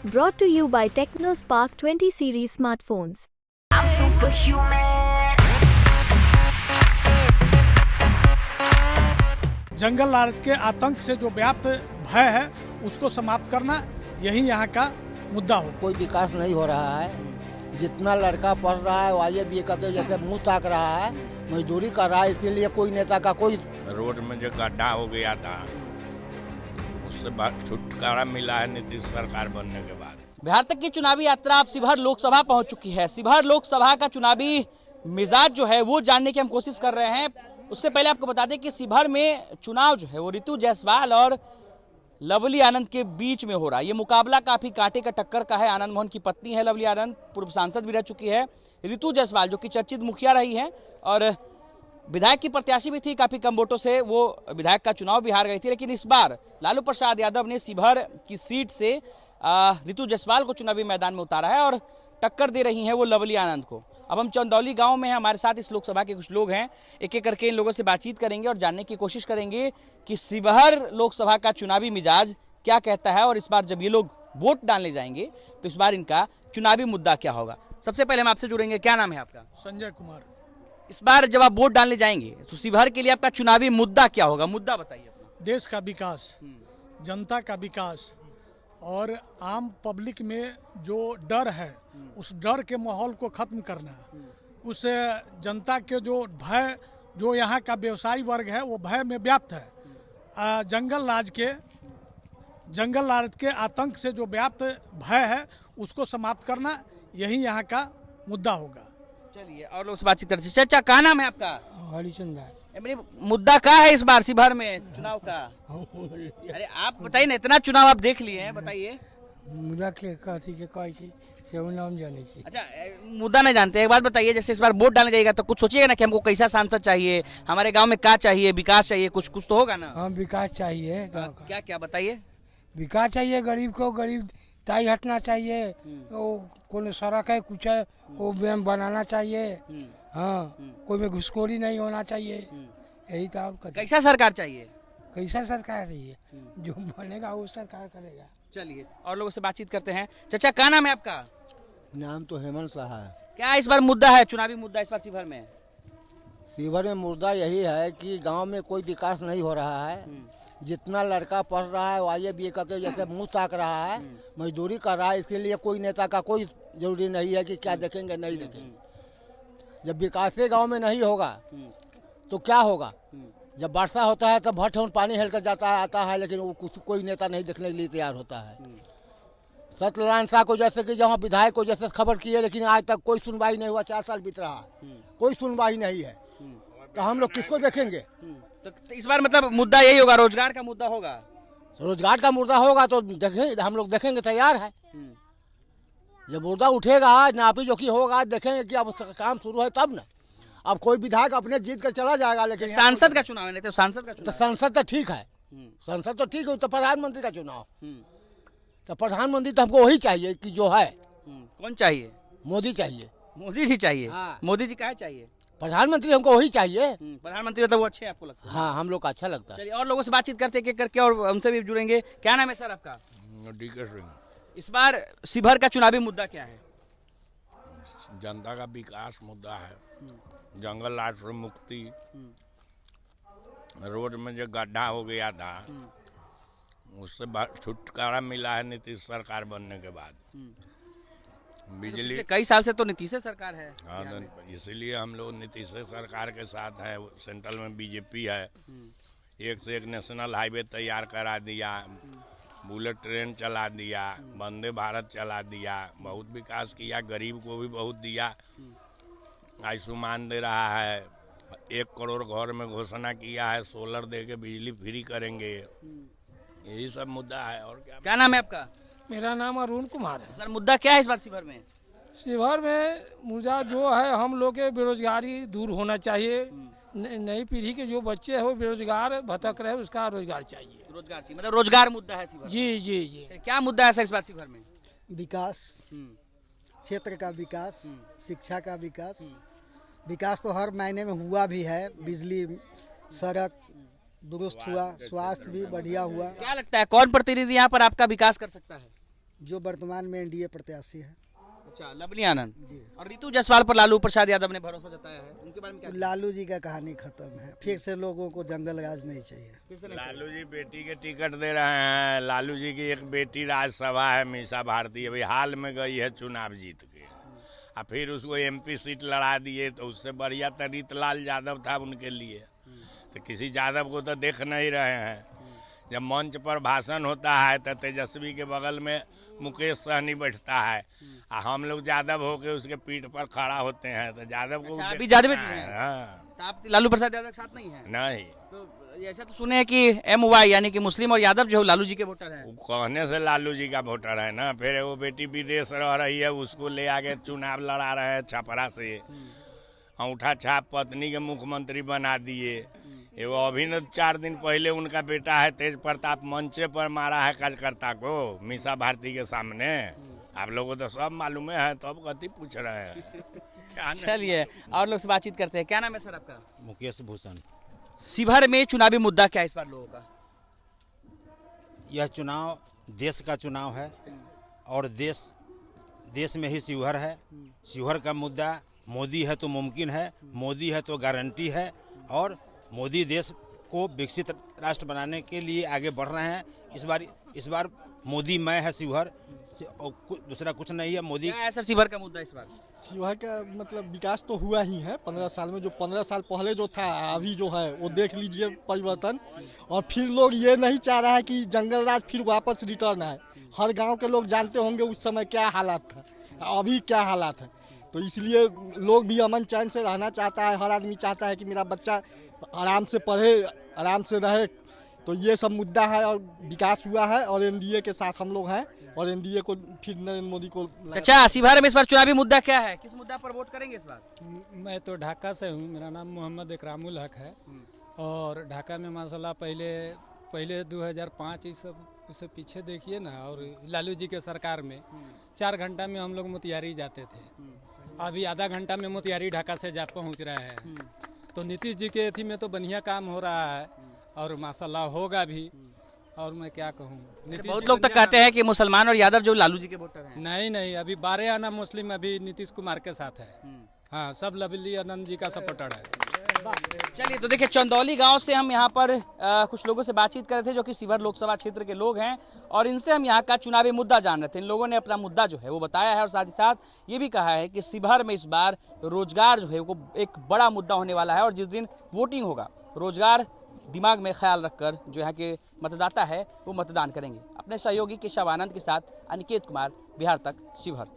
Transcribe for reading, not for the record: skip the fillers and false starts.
Brought to you by TechnoSpark 20 series smartphones. I'm superhuman. जंगल राज के आतंक से जो व्याप्त भय है उसको समाप्त करना यही यहाँ का मुद्दा हो। कोई विकास नहीं हो रहा है। जितना लड़का पढ़ रहा है वो IAS करके जैसे मुंह ताक रहा है, मजदूरी कर रहा है। इसके लिए कोई नेता का कोई रोड में जो गड्ढा हो गया था उससे छुटकारा मिला है नीतीश सरकार बनने के बाद। बिहार तक की चुनावी यात्रा अब शिवहर लोकसभा पहुंच चुकी है। शिवहर लोकसभा का चुनावी मिजाज जो है वो जानने की हम कोशिश कर रहे हैं। उससे पहले आपको बता दें कि शिवहर में चुनाव जो है वो रितु जायसवाल और लवली आनंद के बीच में हो रहा है। ये मुकाबला काफी कांटे का टक्कर का है। आनंद मोहन की पत्नी है लवली आनंद, पूर्व सांसद भी रह चुकी है। रितु जायसवाल जो कि चर्चित मुखिया रही है और विधायक की प्रत्याशी भी थी, काफी कम वोटों से वो विधायक का चुनाव भी हार गई थी। लेकिन इस बार लालू प्रसाद यादव ने शिवहर की सीट से रितु जायसवाल को चुनावी मैदान में उतारा है और टक्कर दे रही हैं वो लवली आनंद को। अब हम चंदौली गांव में हैं, हमारे साथ इस लोकसभा के कुछ लोग हैं। एक एक करके इन लोगों से बातचीत करेंगे और जानने की कोशिश करेंगे कि शिवहर लोकसभा का चुनावी मिजाज क्या कहता है और इस बार जब ये लोग वोट डालने जाएंगे तो इस बार इनका चुनावी मुद्दा क्या होगा। सबसे पहले हम आपसे जुड़ेंगे, क्या नाम है आपका? संजय कुमार। इस बार जब आप वोट डालने जाएंगे तो शिवहर के लिए आपका चुनावी मुद्दा क्या होगा? मुद्दा बताइए अपना। देश का विकास, जनता का विकास और आम पब्लिक में जो डर है उस डर के माहौल को खत्म करना है। उस जनता के जो भय, जो यहाँ का व्यवसायी वर्ग है वो भय में व्याप्त है। जंगल राज के आतंक से जो व्याप्त भय है उसको समाप्त करना यही यहाँ का मुद्दा होगा। चलिए और लोग से बातचीत करते हैं। चाचा, क्या नाम है आपका? हरिचंद्र। मुद्दा क्या है इस बार शिवहर में चुनाव का? अरे आप बताइए ना, इतना चुनाव आप देख लिए हैं, बताइए। मुद्दा के कहती के कोई चीज से नाम जाने की। अच्छा, मुद्दा नहीं जानते। एक बात बताइए, जैसे इस बार वोट डालने जाएगा तो कुछ सोचिएगा ना कि हमको कैसा सांसद चाहिए, हमारे गांव में क्या चाहिए, विकास चाहिए, कुछ कुछ तो होगा ना। हाँ, विकास चाहिए। क्या क्या बताइए। विकास चाहिए, गरीब को गरीब ताई हटना चाहिए। वो कोई सड़क है कुछ है वो बनाना चाहिए। हाँ, कोई में घुसखोरी नहीं होना चाहिए। यही तो और कैसा सरकार चाहिए? कैसा सरकार चाहिए? जो बनेगा वो सरकार करेगा। चलिए और लोगों से बातचीत करते हैं। चाचा, क्या नाम है आपका? नाम तो हेमंत शाह है। क्या इस बार मुद्दा है, चुनावी मुद्दा इस बार शिवहर में? शिवहर में मुद्दा यही है कि गांव में कोई विकास नहीं हो रहा है। जितना लड़का पढ़ रहा है वो IAS करके जैसे मुंह ताक रहा है, मजदूरी कर रहा है। इसके लिए कोई नेता का कोई जरूरी नहीं है कि क्या देखेंगे नहीं देखेंगे। जब विकास गांव में नहीं होगा तो क्या होगा? जब वर्षा होता है तब भट्ट पानी हिल कर जाता है आता है, लेकिन वो कोई नेता नहीं देखने के लिए तैयार होता है। सत्यनारायण शाह को जैसे कि जहाँ विधायक को जैसे खबर किए, लेकिन आज तक कोई सुनवाई नहीं हुआ। 4 साल बीत रहा है, कोई सुनवाई नहीं है। तो हम लोग किसको देखेंगे? तो इस बार मतलब मुद्दा यही होगा, रोजगार का मुद्दा होगा। रोजगार का मुद्दा होगा तो देखेंगे, हम लोग देखेंगे, तैयार है। जब मुद्दा उठेगा, नापी जोखी होगा, देखेंगे कि अब काम शुरू है तब ना। अब कोई विधायक अपने जीत कर चला जाएगा, लेकिन सांसद का चुनाव है, नहीं तो सांसद का तो चुनाव। सांसद तो ठीक है, सांसद तो ठीक है। तो प्रधानमंत्री का चुनाव, तो प्रधानमंत्री तो हमको वही चाहिए कि जो है। कौन चाहिए? मोदी चाहिए। मोदी जी चाहिए? हाँ। मोदी जी क्या चाहिए? प्रधानमंत्री हमको वही चाहिए। प्रधानमंत्री मतलब वो अच्छे आपको लगता है? हाँ, हम लोग का अच्छा लगता है। चलिए और लोगों से बातचीत करते एक एक करके और उनसे भी जुड़ेंगे। क्या नाम है सर आपका? DK सिंह। इस बार शिवहर का चुनावी मुद्दा क्या है? जनता का विकास मुद्दा है, जंगल राज से मुक्ति, रोड में जो गड्ढा हो गया था उससे छुटकारा मिला है नीतीश सरकार बनने के बाद। बिजली कई साल से तो नीतीश सरकार है। हाँ, इसीलिए हम लोग नीतीश सरकार के साथ है। सेंट्रल में BJP है। एक से एक नेशनल हाईवे तैयार करा दिया, बुलेट ट्रेन चला दिया, वंदे भारत चला दिया, बहुत विकास किया, गरीब को भी बहुत दिया। आयुष्मान दे रहा है, 1 करोड़ घर में घोषणा किया है, सोलर दे के बिजली फ्री करेंगे। यही सब मुद्दा है। और क्या नाम है आपका? मेरा नाम अरुण कुमार है। सर, मुद्दा क्या है इस बार शिवहर में? शिवहर में मुद्दा जो है, हम लोग के बेरोजगारी दूर होना चाहिए। नई पीढ़ी के जो बच्चे हैं वो बेरोजगार भटक रहे, उसका रोजगार चाहिए। रोजगार चाहिए, मतलब रोजगार मुद्दा है शिवहर। जी जी जी। क्या मुद्दा है सर इस बार शिवहर में? विकास, क्षेत्र का विकास, शिक्षा का विकास। विकास तो हर महीने में हुआ भी है। बिजली, सड़क दुरुस्त हुआ, स्वास्थ्य भी बढ़िया हुआ। क्या लगता है कौन प्रतिनिधि यहाँ पर आपका विकास कर सकता है? जो वर्तमान में एनडीए प्रत्याशी है। अच्छा, लवली आनंद जी। और रितु जायसवाल पर लालू प्रसाद यादव ने भरोसा जताया है, उनके बारे में क्या? लालू जी का कहानी खत्म है, फिर से लोगों को जंगल राज नहीं चाहिए। फिर से नहीं लालू जी बेटी के टिकट दे रहे हैं। लालू जी की एक बेटी राज्यसभा है, मीसा भारती, अभी हाल में गई है चुनाव जीत के, और फिर उसको एमपी सीट लड़ा दिए, तो उससे बढ़िया तो रीतलाल यादव था उनके लिए। तो किसी यादव को तो देख नहीं रहे हैं। जब मंच पर भाषण होता है तो तेजस्वी के बगल में मुकेश सहनी बैठता है, और हम लोग यादव होके उसके पीठ पर खड़ा होते हैं, तो यादव को अच्छा, अभी यादव जी देखना हैं। है। हाँ, तो आप लालू प्रसाद यादव के साथ नहीं है? नहीं, तो ऐसा तो सुने हैं कि MY यानी कि मुस्लिम और यादव जो है लालू जी के वोटर हैं। वो कहने से लालू जी का वोटर है ना। फिर वो बेटी विदेश रह रही है, उसको ले आके चुनाव लड़ा रहे हैं छपरा से, अंगूठा छाप पत्नी के मुख्यमंत्री बना दिए। एगो अभी न 4 दिन पहले उनका बेटा है तेज प्रताप मंचे पर मारा है कार्यकर्ता को मीसा भारती के सामने। आप लोगों को तो सब मालूम है, तो अब गति पूछ रहे हैं। क्या नहीं? चलिए और लोग से बातचीत करते हैं। क्या नाम है सर आपका? मुकेश भूषण। शिवहर में चुनावी मुद्दा क्या है इस बार लोगों का? यह चुनाव देश का चुनाव है और देश में ही शिवहर है। शिवहर का मुद्दा मोदी है तो मुमकिन है, मोदी है तो गारंटी है, और मोदी देश को विकसित राष्ट्र बनाने के लिए आगे बढ़ रहे हैं। इस बार मोदी मैं है शिवहर, और दूसरा कुछ नहीं है। मोदी क्या है सर शिवहर का मुद्दा इस बार? शिवहर का मतलब विकास तो हुआ ही है 15 साल में। जो 15 साल पहले जो था अभी जो है वो देख लीजिए परिवर्तन। और फिर लोग ये नहीं चाह रहा है कि जंगल राज फिर वापस रिटर्न आए। हर गांव के लोग जानते होंगे उस समय क्या हालात था, अभी क्या हालात है। तो इसलिए लोग भी अमन चैन से रहना चाहता है। हर आदमी चाहता है कि मेरा बच्चा आराम से पढ़े, आराम से रहे। तो ये सब मुद्दा है और विकास हुआ है, और एनडीए के साथ हम लोग हैं, और एनडीए को फिर नरेंद्र मोदी को। अच्छा, शिवहर में इस बार चुनावी मुद्दा क्या है? किस मुद्दा पर वोट करेंगे इस बार? मैं तो ढाका से हूँ, मेरा नाम मोहम्मद इकरामुल हक है। और ढाका में माशाल्लाह पहले 2005 इस सब उससे पीछे देखिए ना, और लालू जी के सरकार में 4 घंटा में हम लोग मोतिहारी जाते थे। अभी आधा घंटा में मोतिहारी ढाका से जा पहुँच रहे हैं। तो नीतीश जी के एथी में तो बढ़िया काम हो रहा है, और माशाल्लाह होगा भी। और मैं क्या कहूँ, बहुत लोग तो कहते हैं कि मुसलमान और यादव जो लालू जी के वोटर हैं। नहीं, अभी 12 आना मुस्लिम अभी नीतीश कुमार के साथ है। हाँ, सब लवली आनंद जी का सपोर्टर है। चलिए, तो देखिए चंदौली गांव से हम यहाँ पर कुछ लोगों से बातचीत कर रहे थे जो कि शिवहर लोकसभा क्षेत्र के लोग हैं, और इनसे हम यहाँ का चुनावी मुद्दा जान रहे थे। इन लोगों ने अपना मुद्दा जो है वो बताया है, और साथ ही साथ ये भी कहा है कि शिवहर में इस बार रोजगार जो है वो एक बड़ा मुद्दा होने वाला है, और जिस दिन वोटिंग होगा रोजगार दिमाग में ख्याल रखकर जो यहाँ के मतदाता है वो मतदान करेंगे। अपने सहयोगी केशव आनंद के साथ अनिकेत कुमार, बिहार तक, शिवहर।